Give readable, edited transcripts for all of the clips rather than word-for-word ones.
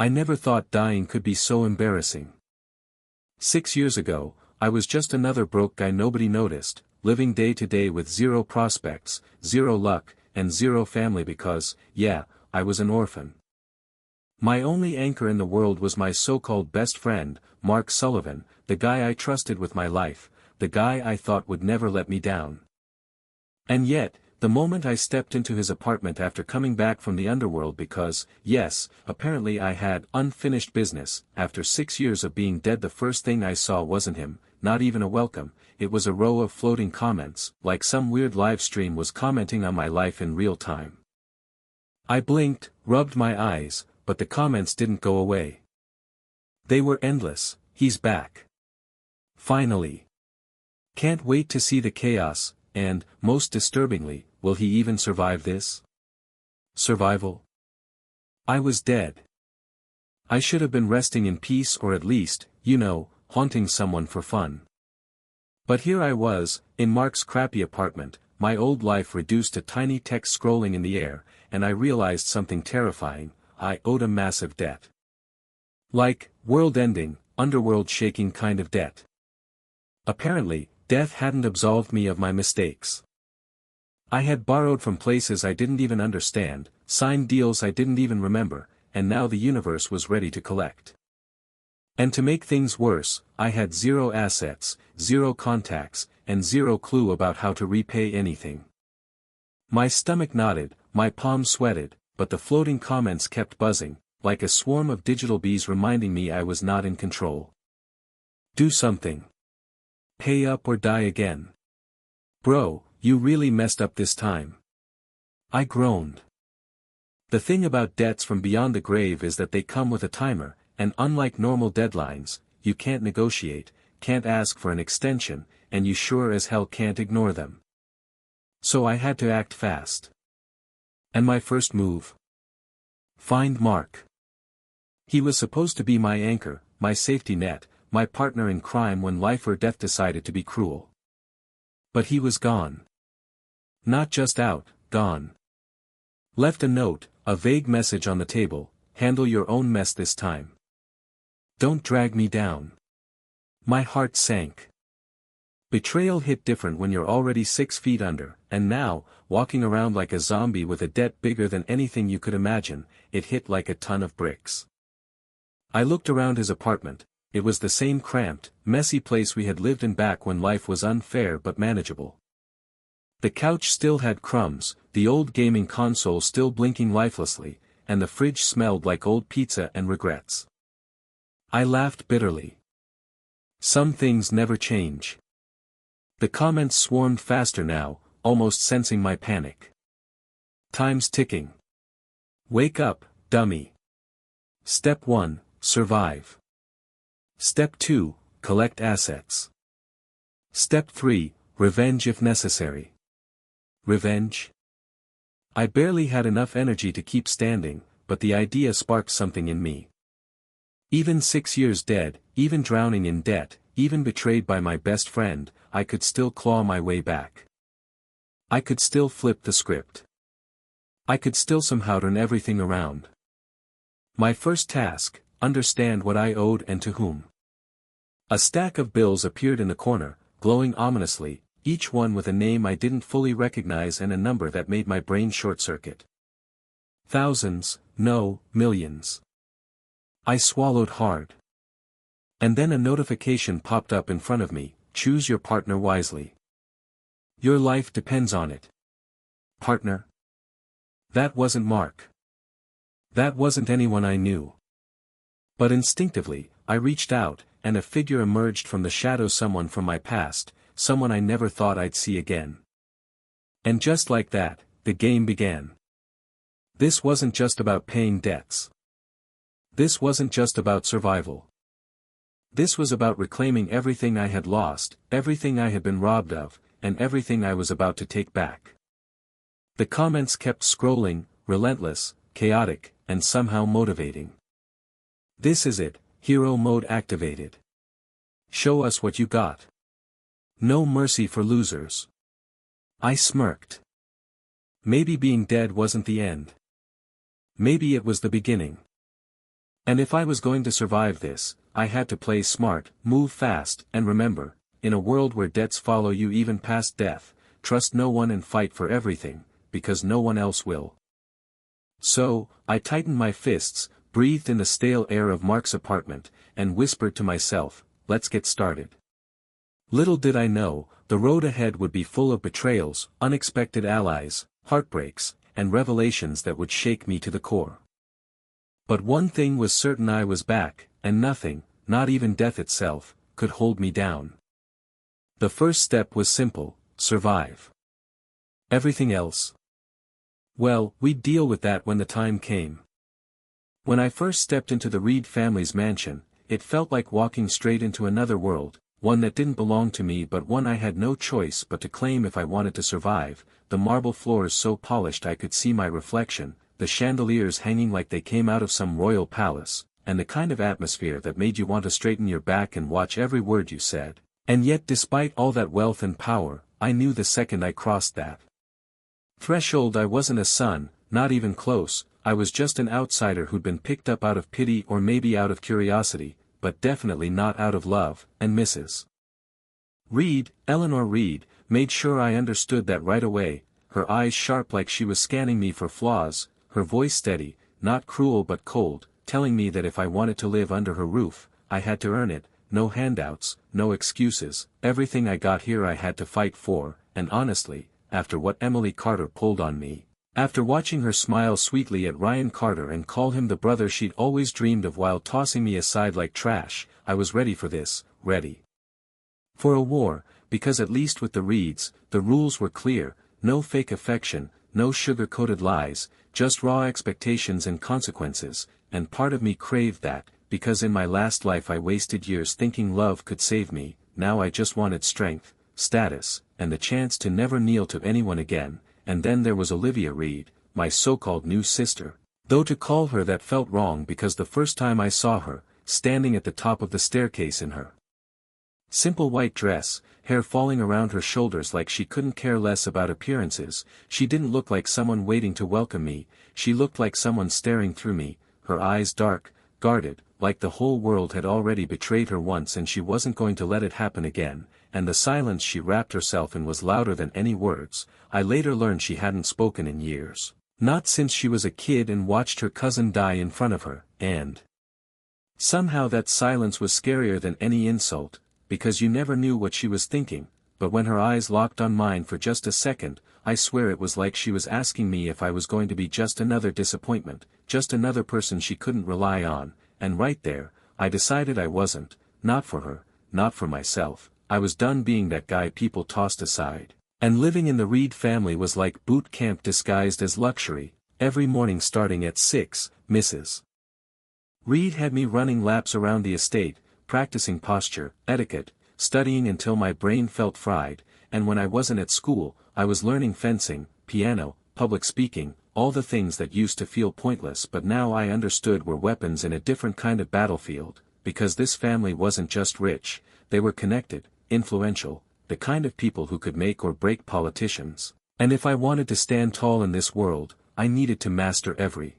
I never thought dying could be so embarrassing. 6 years ago, I was just another broke guy nobody noticed, living day to day with zero prospects, zero luck, and zero family because, yeah, I was an orphan. My only anchor in the world was my so-called best friend, Mark Sullivan, the guy I trusted with my life, the guy I thought would never let me down. And yet, the moment I stepped into his apartment after coming back from the underworld because, yes, apparently I had unfinished business, after 6 years of being dead, the first thing I saw wasn't him, not even a welcome, it was a row of floating comments, like some weird live stream was commenting on my life in real time. I blinked, rubbed my eyes, but the comments didn't go away. They were endless. He's back. Finally. Can't wait to see the chaos, and, most disturbingly, will he even survive this? Survival? I was dead. I should have been resting in peace, or at least, haunting someone for fun. But here I was, in Mark's crappy apartment, my old life reduced to tiny text scrolling in the air, and I realized something terrifying: I owed a massive debt. Like, world-ending, underworld-shaking kind of debt. Apparently, death hadn't absolved me of my mistakes. I had borrowed from places I didn't even understand, signed deals I didn't even remember, and now the universe was ready to collect. And to make things worse, I had zero assets, zero contacts, and zero clue about how to repay anything. My stomach knotted, my palms sweated, but the floating comments kept buzzing, like a swarm of digital bees reminding me I was not in control. Do something. Pay up or die again. Bro, you really messed up this time. I groaned. The thing about debts from beyond the grave is that they come with a timer, and unlike normal deadlines, you can't negotiate, can't ask for an extension, and you sure as hell can't ignore them. So I had to act fast. And my first move? Find Mark. He was supposed to be my anchor, my safety net, my partner in crime when life or death decided to be cruel. But he was gone. Not just out, gone. Left a note, a vague message on the table: handle your own mess this time. Don't drag me down. My heart sank. Betrayal hit different when you're already 6 feet under, and now, walking around like a zombie with a debt bigger than anything you could imagine, it hit like a ton of bricks. I looked around his apartment. It was the same cramped, messy place we had lived in back when life was unfair but manageable. The couch still had crumbs, the old gaming console still blinking lifelessly, and the fridge smelled like old pizza and regrets. I laughed bitterly. Some things never change. The comments swarmed faster now, almost sensing my panic. Time's ticking. Wake up, dummy. Step 1, survive. Step 2, collect assets. Step 3, revenge if necessary. Revenge? I barely had enough energy to keep standing, but the idea sparked something in me. Even 6 years dead, even drowning in debt, even betrayed by my best friend, I could still claw my way back. I could still flip the script. I could still somehow turn everything around. My first task: understand what I owed and to whom. A stack of bills appeared in the corner, glowing ominously, each one with a name I didn't fully recognize and a number that made my brain short-circuit. Thousands, no, millions. I swallowed hard. And then a notification popped up in front of me: choose your partner wisely. Your life depends on it. Partner? That wasn't Mark. That wasn't anyone I knew. But instinctively, I reached out, and a figure emerged from the shadows, someone from my past, someone I never thought I'd see again. And just like that, the game began. This wasn't just about paying debts. This wasn't just about survival. This was about reclaiming everything I had lost, everything I had been robbed of, and everything I was about to take back. The comments kept scrolling, relentless, chaotic, and somehow motivating. This is it, hero mode activated. Show us what you got. No mercy for losers. I smirked. Maybe being dead wasn't the end. Maybe it was the beginning. And if I was going to survive this, I had to play smart, move fast, and remember, in a world where debts follow you even past death, trust no one and fight for everything, because no one else will. So, I tightened my fists, breathed in the stale air of Mark's apartment, and whispered to myself, let's get started. Little did I know, the road ahead would be full of betrayals, unexpected allies, heartbreaks, and revelations that would shake me to the core. But one thing was certain: I was back, and nothing, not even death itself, could hold me down. The first step was simple: survive. Everything else? Well, we'd deal with that when the time came. When I first stepped into the Reed family's mansion, it felt like walking straight into another world, one that didn't belong to me but one I had no choice but to claim if I wanted to survive. The marble floors so polished I could see my reflection, the chandeliers hanging like they came out of some royal palace, and the kind of atmosphere that made you want to straighten your back and watch every word you said. And yet, despite all that wealth and power, I knew the second I crossed that threshold I wasn't a son, not even close. I was just an outsider who'd been picked up out of pity or maybe out of curiosity, but definitely not out of love. And Mrs. Reed, Eleanor Reed, made sure I understood that right away, her eyes sharp like she was scanning me for flaws, her voice steady, not cruel but cold, telling me that if I wanted to live under her roof, I had to earn it. No handouts, no excuses, everything I got here I had to fight for. And honestly, after what Emily Carter pulled on me, after watching her smile sweetly at Ryan Carter and call him the brother she'd always dreamed of while tossing me aside like trash, I was ready for this, ready for a war, because at least with the Reeds, the rules were clear: no fake affection, no sugar-coated lies, just raw expectations and consequences. And part of me craved that, because in my last life I wasted years thinking love could save me. Now I just wanted strength, status, and the chance to never kneel to anyone again. And then there was Olivia Reed, my so-called new sister, though to call her that felt wrong because the first time I saw her, standing at the top of the staircase in her simple white dress, hair falling around her shoulders like she couldn't care less about appearances, she didn't look like someone waiting to welcome me, she looked like someone staring through me, her eyes dark, guarded, like the whole world had already betrayed her once and she wasn't going to let it happen again. And the silence she wrapped herself in was louder than any words. I later learned she hadn't spoken in years, not since she was a kid and watched her cousin die in front of her, and somehow that silence was scarier than any insult, because you never knew what she was thinking. But when her eyes locked on mine for just a second, I swear it was like she was asking me if I was going to be just another disappointment, just another person she couldn't rely on. And right there, I decided I wasn't, not for her, not for myself. I was done being that guy people tossed aside. And living in the Reed family was like boot camp disguised as luxury. Every morning starting at 6, Mrs. Reed had me running laps around the estate, practicing posture, etiquette, studying until my brain felt fried. And when I wasn't at school, I was learning fencing, piano, public speaking, all the things that used to feel pointless but now I understood were weapons in a different kind of battlefield. Because this family wasn't just rich, they were connected, influential, the kind of people who could make or break politicians. And if I wanted to stand tall in this world, I needed to master every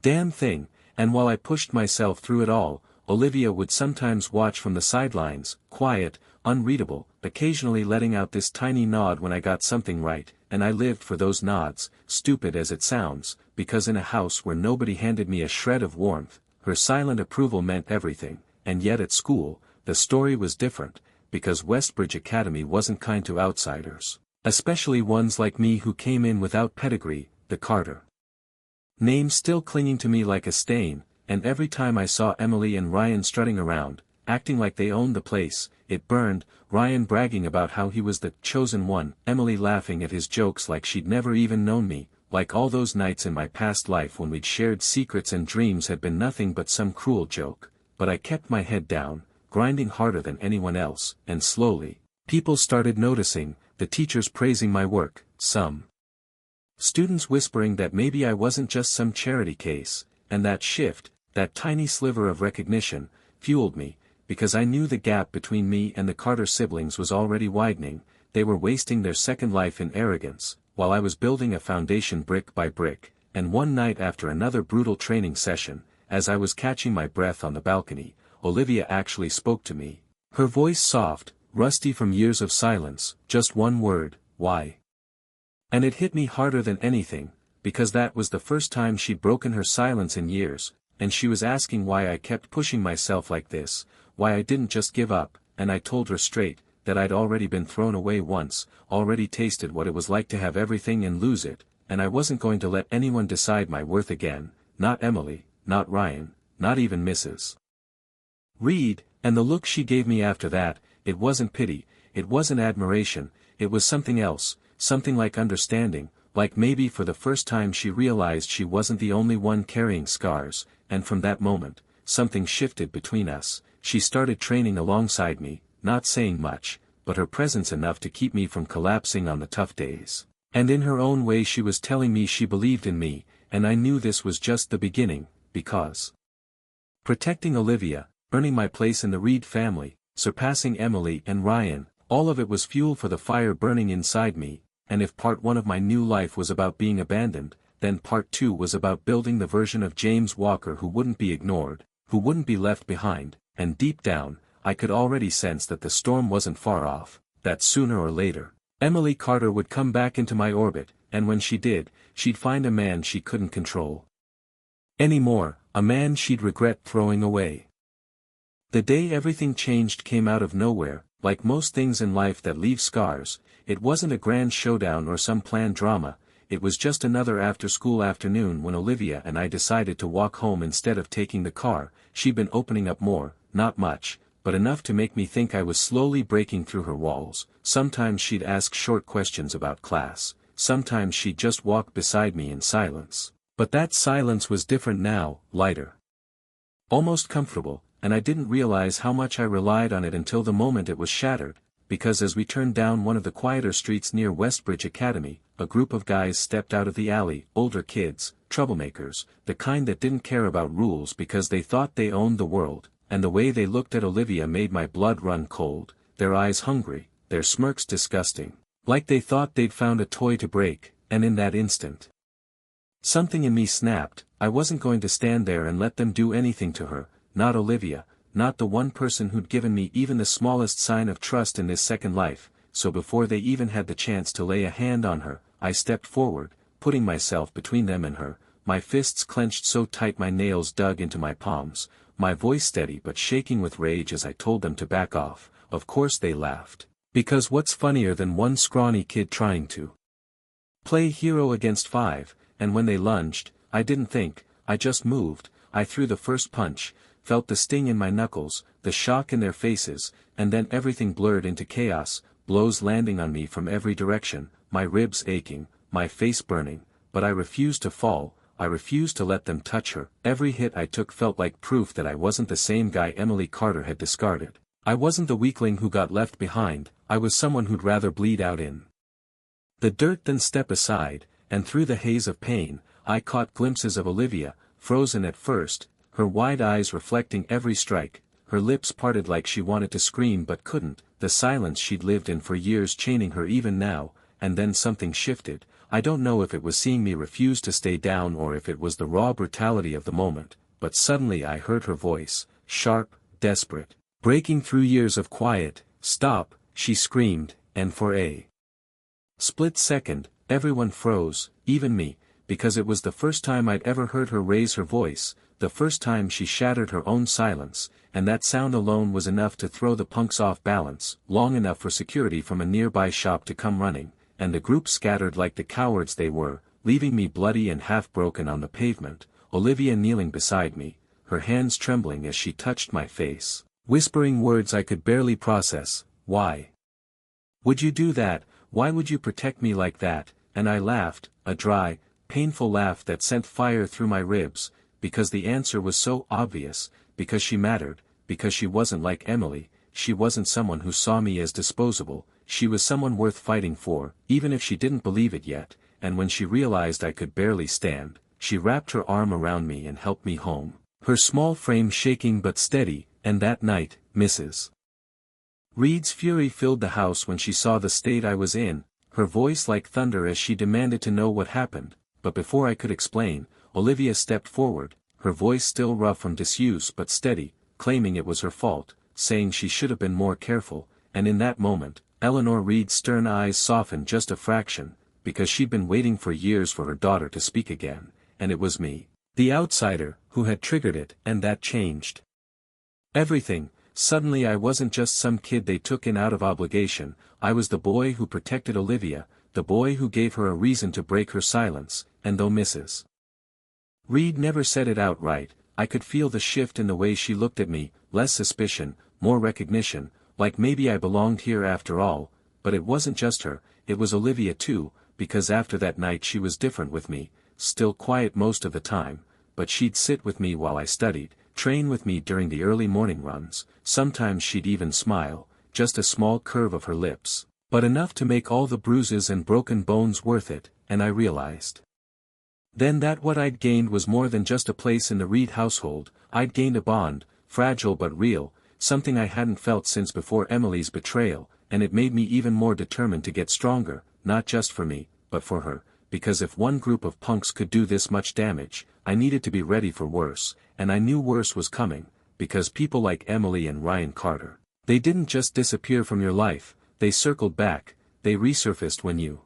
damn thing. And while I pushed myself through it all, Olivia would sometimes watch from the sidelines, quiet, unreadable, occasionally letting out this tiny nod when I got something right. And I lived for those nods, stupid as it sounds, because in a house where nobody handed me a shred of warmth, her silent approval meant everything. And yet at school, the story was different, because Westbridge Academy wasn't kind to outsiders, especially ones like me who came in without pedigree. The Carter name still clinging to me like a stain, and every time I saw Emily and Ryan strutting around, acting like they owned the place, it burned. Ryan bragging about how he was the chosen one, Emily laughing at his jokes like she'd never even known me, like all those nights in my past life when we'd shared secrets and dreams had been nothing but some cruel joke. But I kept my head down, grinding harder than anyone else, and slowly, people started noticing, the teachers praising my work, some students whispering that maybe I wasn't just some charity case. And that shift, that tiny sliver of recognition, fueled me, because I knew the gap between me and the Carter siblings was already widening. They were wasting their second life in arrogance, while I was building a foundation brick by brick. And one night after another brutal training session, as I was catching my breath on the balcony, Olivia actually spoke to me. Her voice soft, rusty from years of silence, just one word, why? And it hit me harder than anything, because that was the first time she'd broken her silence in years, and she was asking why I kept pushing myself like this, why I didn't just give up, and I told her straight, that I'd already been thrown away once, already tasted what it was like to have everything and lose it, and I wasn't going to let anyone decide my worth again, not Emily, not Ryan, not even Mrs. Reed, and the look she gave me after that, it wasn't pity, it wasn't admiration, it was something else, something like understanding, like maybe for the first time she realized she wasn't the only one carrying scars, and from that moment, something shifted between us. She started training alongside me, not saying much, but her presence enough to keep me from collapsing on the tough days. And in her own way she was telling me she believed in me, and I knew this was just the beginning, because protecting Olivia, earning my place in the Reed family, surpassing Emily and Ryan, all of it was fuel for the fire burning inside me, and if part 1 of my new life was about being abandoned, then part 2 was about building the version of James Walker who wouldn't be ignored, who wouldn't be left behind, and deep down, I could already sense that the storm wasn't far off, that sooner or later, Emily Carter would come back into my orbit, and when she did, she'd find a man she couldn't control anymore, a man she'd regret throwing away. The day everything changed came out of nowhere, like most things in life that leave scars. It wasn't a grand showdown or some planned drama, it was just another after-school afternoon when Olivia and I decided to walk home instead of taking the car. She'd been opening up more, not much, but enough to make me think I was slowly breaking through her walls. Sometimes she'd ask short questions about class, sometimes she'd just walk beside me in silence. But that silence was different now, lighter. Almost comfortable, and I didn't realize how much I relied on it until the moment it was shattered, because as we turned down one of the quieter streets near Westbridge Academy, a group of guys stepped out of the alley, older kids, troublemakers, the kind that didn't care about rules because they thought they owned the world, and the way they looked at Olivia made my blood run cold, their eyes hungry, their smirks disgusting, like they thought they'd found a toy to break, and in that instant, something in me snapped. I wasn't going to stand there and let them do anything to her, not Olivia, not the one person who'd given me even the smallest sign of trust in this second life, so before they even had the chance to lay a hand on her, I stepped forward, putting myself between them and her, my fists clenched so tight my nails dug into my palms, my voice steady but shaking with rage as I told them to back off. Of course they laughed. Because what's funnier than one scrawny kid trying to play hero against 5, and when they lunged, I didn't think, I just moved. I threw the first punch, felt the sting in my knuckles, the shock in their faces, and then everything blurred into chaos, blows landing on me from every direction, my ribs aching, my face burning, but I refused to fall, I refused to let them touch her. Every hit I took felt like proof that I wasn't the same guy Emily Carter had discarded. I wasn't the weakling who got left behind, I was someone who'd rather bleed out in the dirt than step aside, and through the haze of pain, I caught glimpses of Olivia, frozen at first, her wide eyes reflecting every strike, her lips parted like she wanted to scream but couldn't, the silence she'd lived in for years chaining her even now, and then something shifted. I don't know if it was seeing me refuse to stay down or if it was the raw brutality of the moment, but suddenly I heard her voice, sharp, desperate, breaking through years of quiet. "Stop," she screamed, and for a split second, everyone froze, even me, because it was the first time I'd ever heard her raise her voice, the first time she shattered her own silence, and that sound alone was enough to throw the punks off balance, long enough for security from a nearby shop to come running, and the group scattered like the cowards they were, leaving me bloody and half-broken on the pavement, Olivia kneeling beside me, her hands trembling as she touched my face, whispering words I could barely process. "Why would you do that? Why would you protect me like that?" And I laughed, a dry, painful laugh that sent fire through my ribs, because the answer was so obvious, because she mattered, because she wasn't like Emily, she wasn't someone who saw me as disposable, she was someone worth fighting for, even if she didn't believe it yet, and when she realized I could barely stand, she wrapped her arm around me and helped me home, her small frame shaking but steady. And that night, Mrs. Reed's fury filled the house when she saw the state I was in, her voice like thunder as she demanded to know what happened, but before I could explain, Olivia stepped forward, her voice still rough from disuse but steady, claiming it was her fault, saying she should have been more careful, and in that moment, Eleanor Reed's stern eyes softened just a fraction, because she'd been waiting for years for her daughter to speak again, and it was me, the outsider, who had triggered it, and that changed everything. Suddenly I wasn't just some kid they took in out of obligation, I was the boy who protected Olivia, the boy who gave her a reason to break her silence, and though Mrs. Reed never said it outright, I could feel the shift in the way she looked at me, less suspicion, more recognition, like maybe I belonged here after all, but it wasn't just her, it was Olivia too, because after that night she was different with me, still quiet most of the time, but she'd sit with me while I studied, train with me during the early morning runs, sometimes she'd even smile, just a small curve of her lips, but enough to make all the bruises and broken bones worth it, and I realized then that what I'd gained was more than just a place in the Reed household, I'd gained a bond, fragile but real, something I hadn't felt since before Emily's betrayal, and it made me even more determined to get stronger, not just for me, but for her, because if one group of punks could do this much damage, I needed to be ready for worse, and I knew worse was coming, because people like Emily and Ryan Carter, they didn't just disappear from your life, they circled back, they resurfaced when you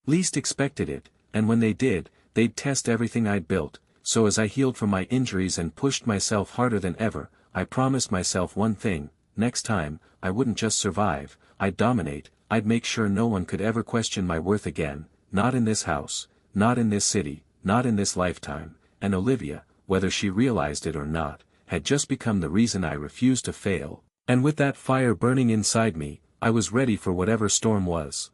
least expected it, and when they did, they'd test everything I'd built. So as I healed from my injuries and pushed myself harder than ever, I promised myself one thing: next time, I wouldn't just survive, I'd dominate, I'd make sure no one could ever question my worth again, not in this house, not in this city, not in this lifetime, and Olivia, whether she realized it or not, had just become the reason I refused to fail, and with that fire burning inside me, I was ready for whatever storm was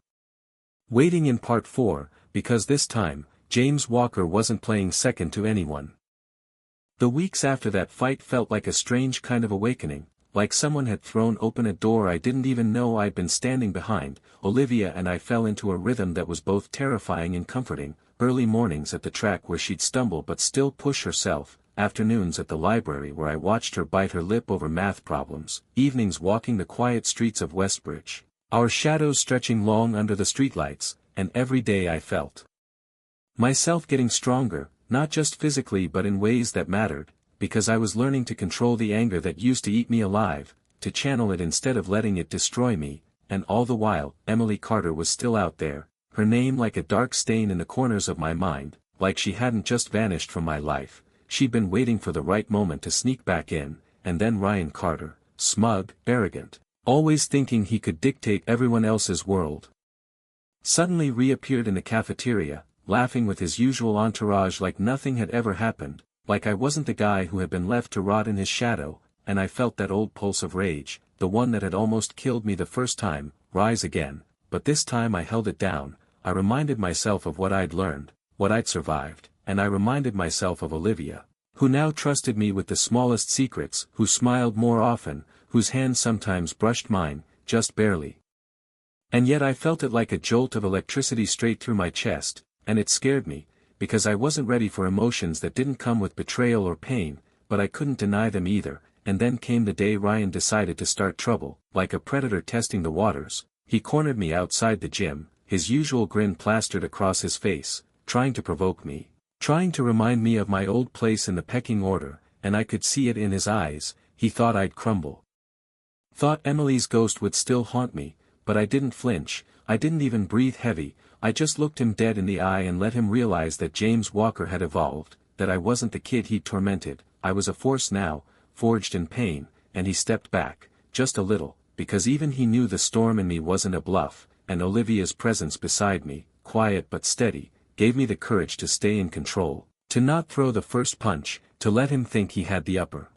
waiting in part 4, because this time, James Walker wasn't playing second to anyone. The weeks after that fight felt like a strange kind of awakening, like someone had thrown open a door I didn't even know I'd been standing behind. Olivia and I fell into a rhythm that was both terrifying and comforting, early mornings at the track where she'd stumble but still push herself, afternoons at the library where I watched her bite her lip over math problems, evenings walking the quiet streets of Westbridge, our shadows stretching long under the streetlights, and every day I felt myself getting stronger, not just physically but in ways that mattered, because I was learning to control the anger that used to eat me alive, to channel it instead of letting it destroy me, and all the while, Emily Carter was still out there, her name like a dark stain in the corners of my mind, like she hadn't just vanished from my life, she'd been waiting for the right moment to sneak back in, and then Ryan Carter, smug, arrogant, always thinking he could dictate everyone else's world, suddenly reappeared in the cafeteria, laughing with his usual entourage like nothing had ever happened, like I wasn't the guy who had been left to rot in his shadow, and I felt that old pulse of rage, the one that had almost killed me the first time, rise again, but this time I held it down. I reminded myself of what I'd learned, what I'd survived, and I reminded myself of Olivia, who now trusted me with the smallest secrets, who smiled more often, whose hand sometimes brushed mine, just barely. And yet I felt it like a jolt of electricity straight through my chest, and it scared me, because I wasn't ready for emotions that didn't come with betrayal or pain, but I couldn't deny them either. And then came the day Ryan decided to start trouble, like a predator testing the waters. He cornered me outside the gym, his usual grin plastered across his face, trying to provoke me, trying to remind me of my old place in the pecking order, and I could see it in his eyes. He thought I'd crumble. Thought Emily's ghost would still haunt me, but I didn't flinch, I didn't even breathe heavy. I just looked him dead in the eye and let him realize that James Walker had evolved, that I wasn't the kid he'd tormented, I was a force now, forged in pain, and he stepped back, just a little, because even he knew the storm in me wasn't a bluff, and Olivia's presence beside me, quiet but steady, gave me the courage to stay in control, to not throw the first punch, to let him think he had the upper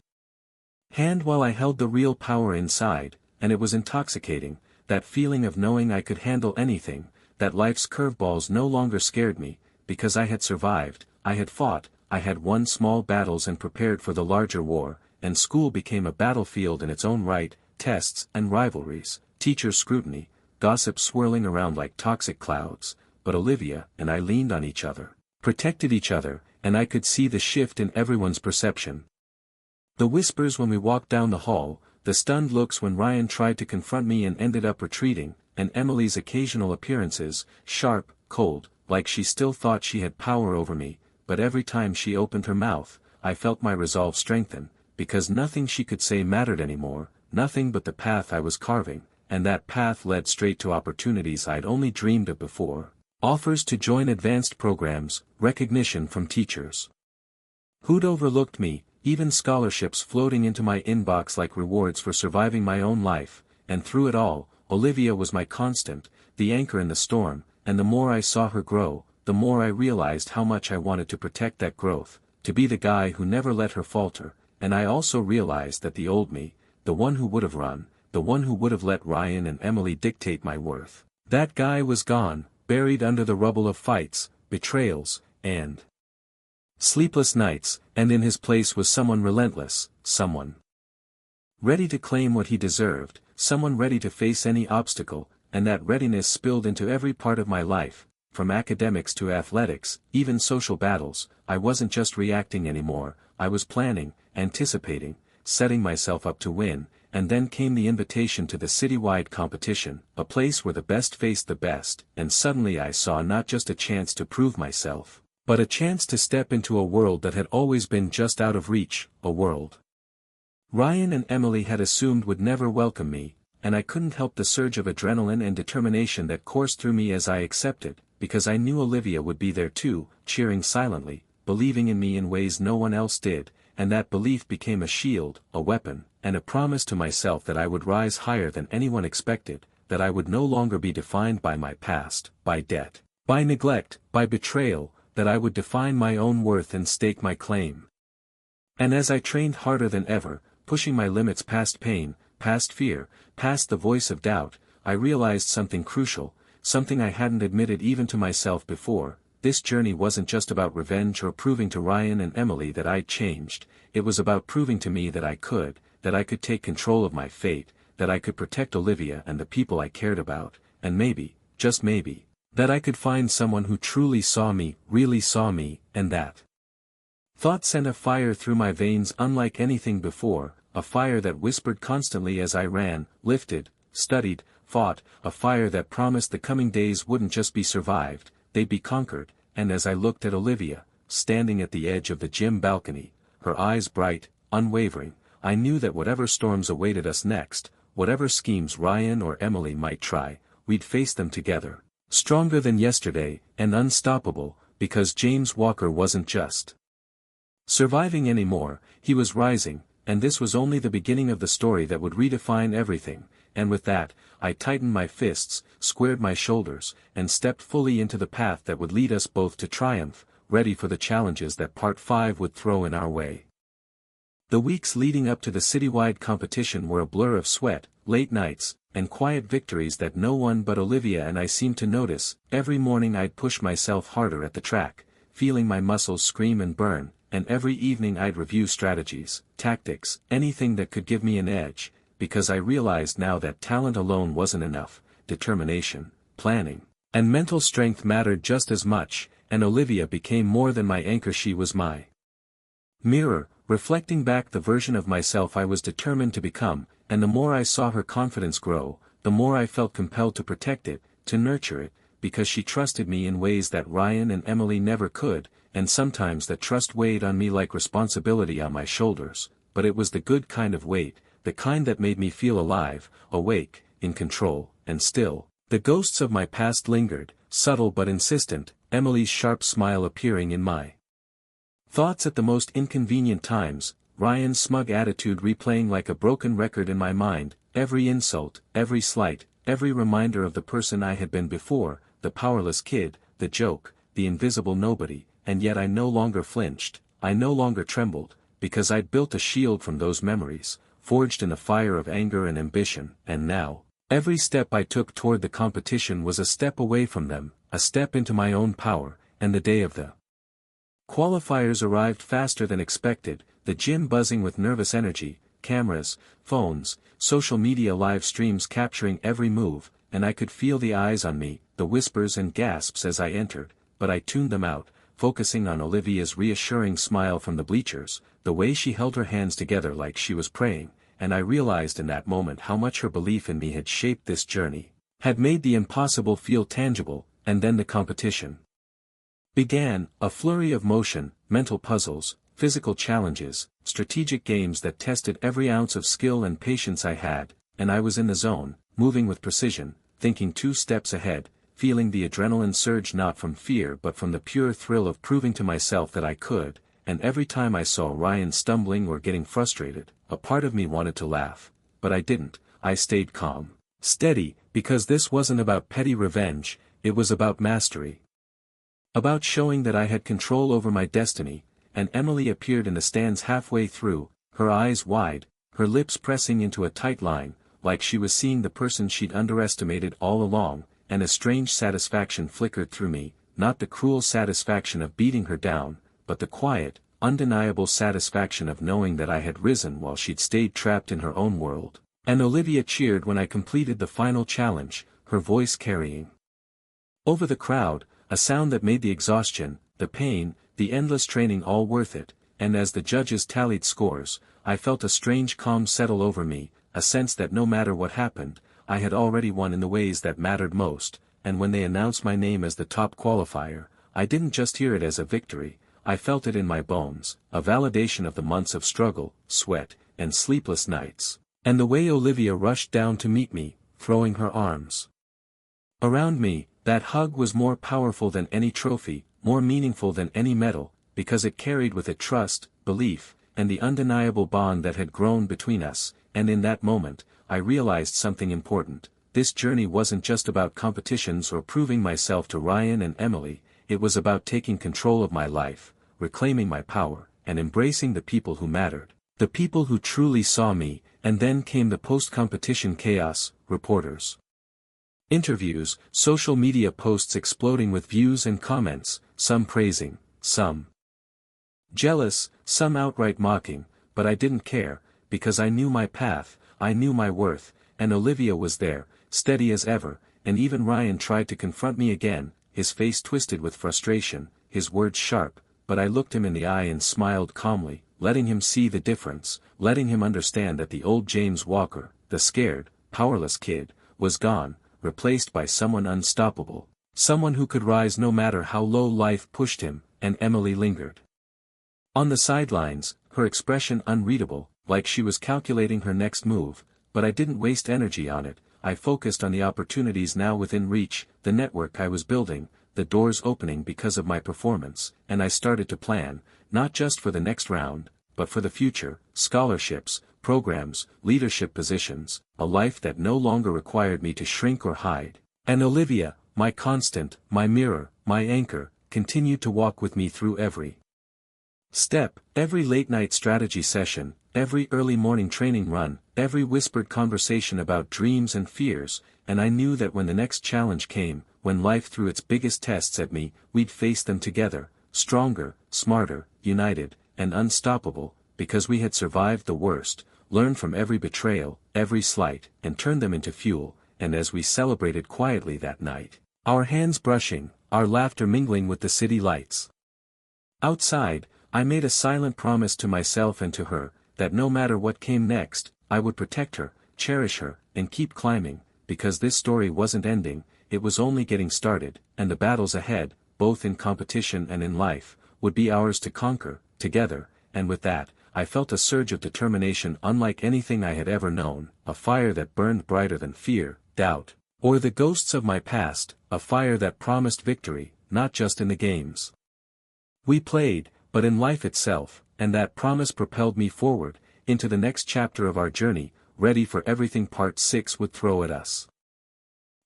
hand while I held the real power inside, and it was intoxicating, that feeling of knowing I could handle anything, that life's curveballs no longer scared me, because I had survived, I had fought, I had won small battles and prepared for the larger war, and school became a battlefield in its own right, tests and rivalries, teacher scrutiny, gossip swirling around like toxic clouds, but Olivia and I leaned on each other, protected each other, and I could see the shift in everyone's perception. The whispers when we walked down the hall, the stunned looks when Ryan tried to confront me and ended up retreating, and Emily's occasional appearances, sharp, cold, like she still thought she had power over me, but every time she opened her mouth, I felt my resolve strengthen, because nothing she could say mattered anymore, nothing but the path I was carving, and that path led straight to opportunities I'd only dreamed of before. Offers to join advanced programs, recognition from teachers who'd overlooked me, even scholarships floating into my inbox like rewards for surviving my own life, and through it all, Olivia was my constant, the anchor in the storm, and the more I saw her grow, the more I realized how much I wanted to protect that growth, to be the guy who never let her falter, and I also realized that the old me, the one who would have run, the one who would have let Ryan and Emily dictate my worth, that guy was gone, buried under the rubble of fights, betrayals, and sleepless nights, and in his place was someone relentless, someone ready to claim what he deserved, someone ready to face any obstacle, and that readiness spilled into every part of my life, from academics to athletics, even social battles. I wasn't just reacting anymore, I was planning, anticipating, setting myself up to win, and then came the invitation to the citywide competition, a place where the best faced the best, and suddenly I saw not just a chance to prove myself, but a chance to step into a world that had always been just out of reach, a world Ryan and Emily had assumed would never welcome me, and I couldn't help the surge of adrenaline and determination that coursed through me as I accepted, because I knew Olivia would be there too, cheering silently, believing in me in ways no one else did, and that belief became a shield, a weapon, and a promise to myself that I would rise higher than anyone expected, that I would no longer be defined by my past, by debt, by neglect, by betrayal, that I would define my own worth and stake my claim. And as I trained harder than ever, pushing my limits past pain, past fear, past the voice of doubt, I realized something crucial, something I hadn't admitted even to myself before. This journey wasn't just about revenge or proving to Ryan and Emily that I'd changed, it was about proving to me that I could take control of my fate, that I could protect Olivia and the people I cared about, and maybe, just maybe, that I could find someone who truly saw me, really saw me, and that thought sent a fire through my veins unlike anything before, a fire that whispered constantly as I ran, lifted, studied, fought, a fire that promised the coming days wouldn't just be survived, they'd be conquered, and as I looked at Olivia, standing at the edge of the gym balcony, her eyes bright, unwavering, I knew that whatever storms awaited us next, whatever schemes Ryan or Emily might try, we'd face them together, stronger than yesterday, and unstoppable, because James Walker wasn't just surviving anymore, he was rising, and this was only the beginning of the story that would redefine everything, and with that, I tightened my fists, squared my shoulders, and stepped fully into the path that would lead us both to triumph, ready for the challenges that Part 5 would throw in our way. The weeks leading up to the citywide competition were a blur of sweat, late nights, and quiet victories that no one but Olivia and I seemed to notice. Every morning I'd push myself harder at the track, feeling my muscles scream and burn, and every evening I'd review strategies, tactics, anything that could give me an edge, because I realized now that talent alone wasn't enough, determination, planning, and mental strength mattered just as much, and Olivia became more than my anchor. She was my mirror, reflecting back the version of myself I was determined to become, and the more I saw her confidence grow, the more I felt compelled to protect it, to nurture it, because she trusted me in ways that Ryan and Emily never could, and sometimes that trust weighed on me like responsibility on my shoulders, but it was the good kind of weight, the kind that made me feel alive, awake, in control, and still. The ghosts of my past lingered, subtle but insistent, Emily's sharp smile appearing in my thoughts at the most inconvenient times, Ryan's smug attitude replaying like a broken record in my mind, every insult, every slight, every reminder of the person I had been before, the powerless kid, the joke, the invisible nobody, and yet I no longer flinched, I no longer trembled, because I'd built a shield from those memories, forged in a fire of anger and ambition, and now, every step I took toward the competition was a step away from them, a step into my own power, and the day of the qualifiers arrived faster than expected, the gym buzzing with nervous energy, cameras, phones, social media live streams capturing every move, and I could feel the eyes on me, the whispers and gasps as I entered, but I tuned them out, focusing on Olivia's reassuring smile from the bleachers, the way she held her hands together like she was praying, and I realized in that moment how much her belief in me had shaped this journey, had made the impossible feel tangible. And then the competition began, a flurry of motion, mental puzzles, physical challenges, strategic games that tested every ounce of skill and patience I had, and I was in the zone, moving with precision, thinking 2 steps ahead, feeling the adrenaline surge not from fear but from the pure thrill of proving to myself that I could, and every time I saw Ryan stumbling or getting frustrated, a part of me wanted to laugh, but I didn't. I stayed calm, steady, because this wasn't about petty revenge, it was about mastery. About showing that I had control over my destiny, and Emily appeared in the stands halfway through, her eyes wide, her lips pressing into a tight line, like she was seeing the person she'd underestimated all along, and a strange satisfaction flickered through me, not the cruel satisfaction of beating her down, but the quiet, undeniable satisfaction of knowing that I had risen while she'd stayed trapped in her own world. And Olivia cheered when I completed the final challenge, her voice carrying over the crowd, a sound that made the exhaustion, the pain, the endless training all worth it, and as the judges tallied scores, I felt a strange calm settle over me, a sense that no matter what happened, I had already won in the ways that mattered most, and when they announced my name as the top qualifier, I didn't just hear it as a victory, I felt it in my bones, a validation of the months of struggle, sweat, and sleepless nights, and the way Olivia rushed down to meet me, throwing her arms around me, that hug was more powerful than any trophy, more meaningful than any medal, because it carried with it trust, belief, and the undeniable bond that had grown between us, and in that moment, I realized something important. This journey wasn't just about competitions or proving myself to Ryan and Emily, it was about taking control of my life, reclaiming my power, and embracing the people who mattered, the people who truly saw me. And then came the post-competition chaos, reporters, interviews, social media posts exploding with views and comments, some praising, some jealous, some outright mocking, but I didn't care, because I knew my path, I knew my worth, and Olivia was there, steady as ever, and even Ryan tried to confront me again, his face twisted with frustration, his words sharp, but I looked him in the eye and smiled calmly, letting him see the difference, letting him understand that the old James Walker, the scared, powerless kid, was gone, replaced by someone unstoppable, someone who could rise no matter how low life pushed him, and Emily lingered on the sidelines, her expression unreadable, like she was calculating her next move, but I didn't waste energy on it, I focused on the opportunities now within reach, the network I was building, the doors opening because of my performance, and I started to plan, not just for the next round, but for the future, scholarships, programs, leadership positions, a life that no longer required me to shrink or hide. And Olivia, my constant, my mirror, my anchor, continued to walk with me through every step, every late-night strategy session, every early morning training run, every whispered conversation about dreams and fears, and I knew that when the next challenge came, when life threw its biggest tests at me, we'd face them together, stronger, smarter, united, and unstoppable, because we had survived the worst, learned from every betrayal, every slight, and turned them into fuel, and as we celebrated quietly that night, our hands brushing, our laughter mingling with the city lights outside, I made a silent promise to myself and to her, that no matter what came next, I would protect her, cherish her, and keep climbing, because this story wasn't ending, it was only getting started, and the battles ahead, both in competition and in life, would be ours to conquer, together, and with that, I felt a surge of determination unlike anything I had ever known, a fire that burned brighter than fear, doubt, or the ghosts of my past, a fire that promised victory, not just in the games we played, but in life itself, and that promise propelled me forward, into the next chapter of our journey, ready for everything Part 6 would throw at us.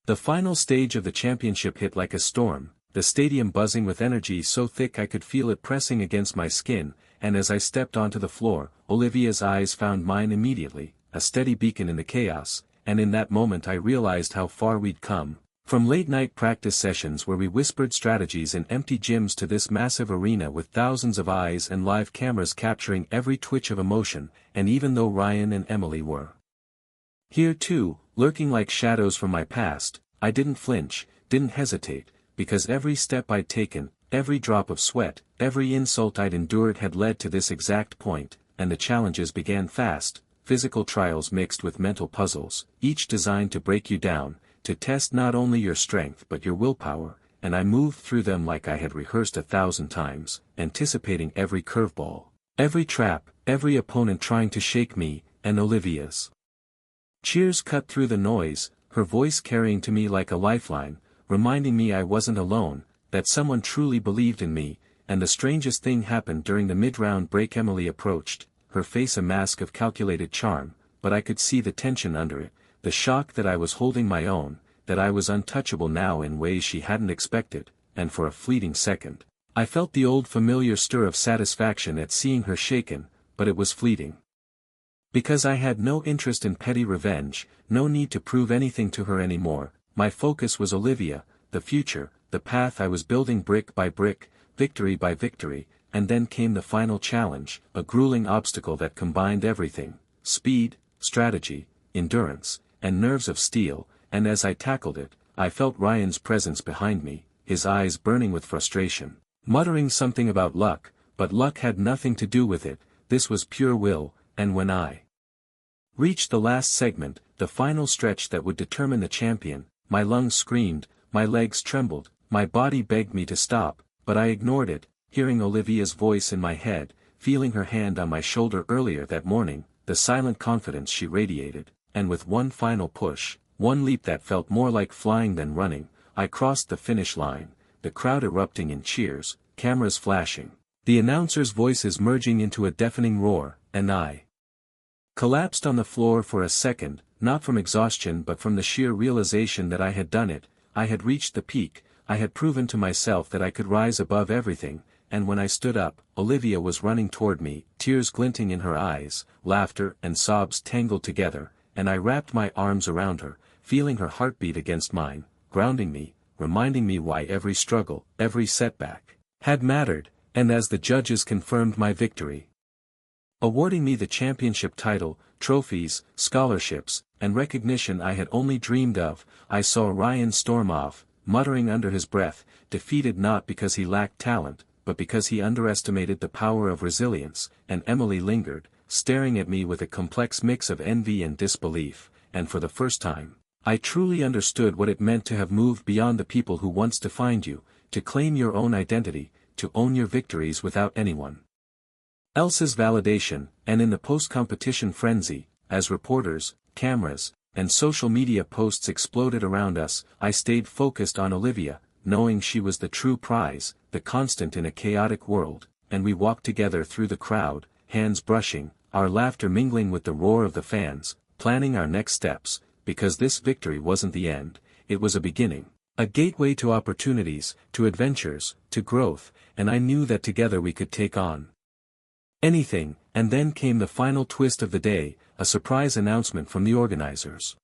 The final stage of the championship hit like a storm, the stadium buzzing with energy so thick I could feel it pressing against my skin, and as I stepped onto the floor, Olivia's eyes found mine immediately, a steady beacon in the chaos, and in that moment I realized how far we'd come. From late-night practice sessions where we whispered strategies in empty gyms to this massive arena with thousands of eyes and live cameras capturing every twitch of emotion, and even though Ryan and Emily were here too, lurking like shadows from my past, I didn't flinch, didn't hesitate, because every step I'd taken, every drop of sweat, every insult I'd endured had led to this exact point, and the challenges began fast, physical trials mixed with mental puzzles, each designed to break you down, to test not only your strength but your willpower, and I moved through them like I had rehearsed 1,000 times, anticipating every curveball, Every trap, every opponent trying to shake me, and Olivia's cheers cut through the noise, her voice carrying to me like a lifeline, reminding me I wasn't alone, that someone truly believed in me. And the strangest thing happened during the mid-round break. Emily approached, her face a mask of calculated charm, but I could see the tension under it, the shock that I was holding my own, that I was untouchable now in ways she hadn't expected, and for a fleeting second, I felt the old familiar stir of satisfaction at seeing her shaken, but it was fleeting. Because I had no interest in petty revenge, no need to prove anything to her anymore, my focus was Olivia, the future, the path I was building brick by brick, victory by victory, and then came the final challenge, a grueling obstacle that combined everything: speed, strategy, endurance, and nerves of steel. And as I tackled it, I felt Ryan's presence behind me, his eyes burning with frustration, muttering something about luck, but luck had nothing to do with it. This was pure will. And when I reached the last segment, the final stretch that would determine the champion, my lungs screamed, my legs trembled, my body begged me to stop, but I ignored it, hearing Olivia's voice in my head, feeling her hand on my shoulder earlier that morning, the silent confidence she radiated, and with one final push, one leap that felt more like flying than running, I crossed the finish line, the crowd erupting in cheers, cameras flashing, the announcers' voices merging into a deafening roar, and I collapsed on the floor for a second, not from exhaustion but from the sheer realization that I had done it. I had reached the peak, I had proven to myself that I could rise above everything. And when I stood up, Olivia was running toward me, tears glinting in her eyes, laughter and sobs tangled together, and I wrapped my arms around her, feeling her heartbeat against mine, grounding me, reminding me why every struggle, every setback, had mattered. And as the judges confirmed my victory, awarding me the championship title, trophies, scholarships, and recognition I had only dreamed of, I saw Ryan storm off, muttering under his breath, defeated not because he lacked talent, but because he underestimated the power of resilience. And Emily lingered, staring at me with a complex mix of envy and disbelief, and for the first time, I truly understood what it meant to have moved beyond the people who once defined you, to claim your own identity, to own your victories without anyone else's validation. And in the post-competition frenzy, as reporters, cameras, and social media posts exploded around us, I stayed focused on Olivia, knowing she was the true prize, the constant in a chaotic world. And we walked together through the crowd, hands brushing, our laughter mingling with the roar of the fans, planning our next steps, because this victory wasn't the end, it was a beginning, a gateway to opportunities, to adventures, to growth. And I knew that together we could take on anything. And then came the final twist of the day, a surprise announcement from the organizers,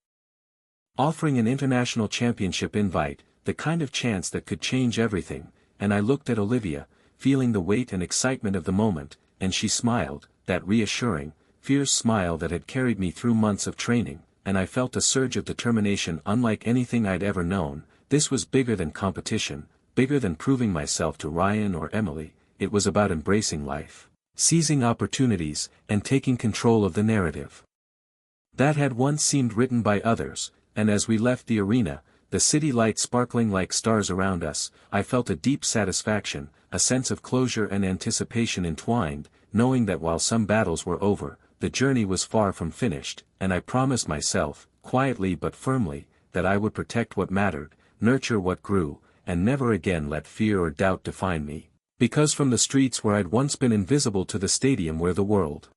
offering an international championship invite, the kind of chance that could change everything. And I looked at Olivia, feeling the weight and excitement of the moment, and she smiled, that reassuring, fierce smile that had carried me through months of training, and I felt a surge of determination unlike anything I'd ever known. This was bigger than competition, bigger than proving myself to Ryan or Emily. It was about embracing life, seizing opportunities, and taking control of the narrative that had once seemed written by others. And as we left the arena, the city lights sparkling like stars around us, I felt a deep satisfaction, a sense of closure and anticipation entwined, knowing that while some battles were over, the journey was far from finished. And I promised myself, quietly but firmly, that I would protect what mattered, nurture what grew, and never again let fear or doubt define me. Because from the streets where I'd once been invisible to the stadium where the world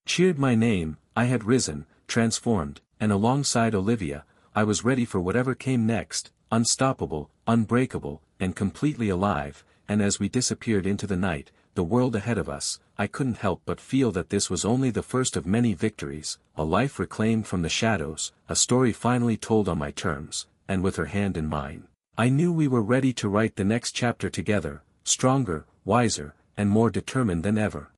cheered my name, I had risen, transformed, and alongside Olivia, I was ready for whatever came next, unstoppable, unbreakable, and completely alive. And as we disappeared into the night, the world ahead of us, I couldn't help but feel that this was only the first of many victories, a life reclaimed from the shadows, a story finally told on my terms. And with her hand in mine, I knew we were ready to write the next chapter together, stronger, wiser, and more determined than ever.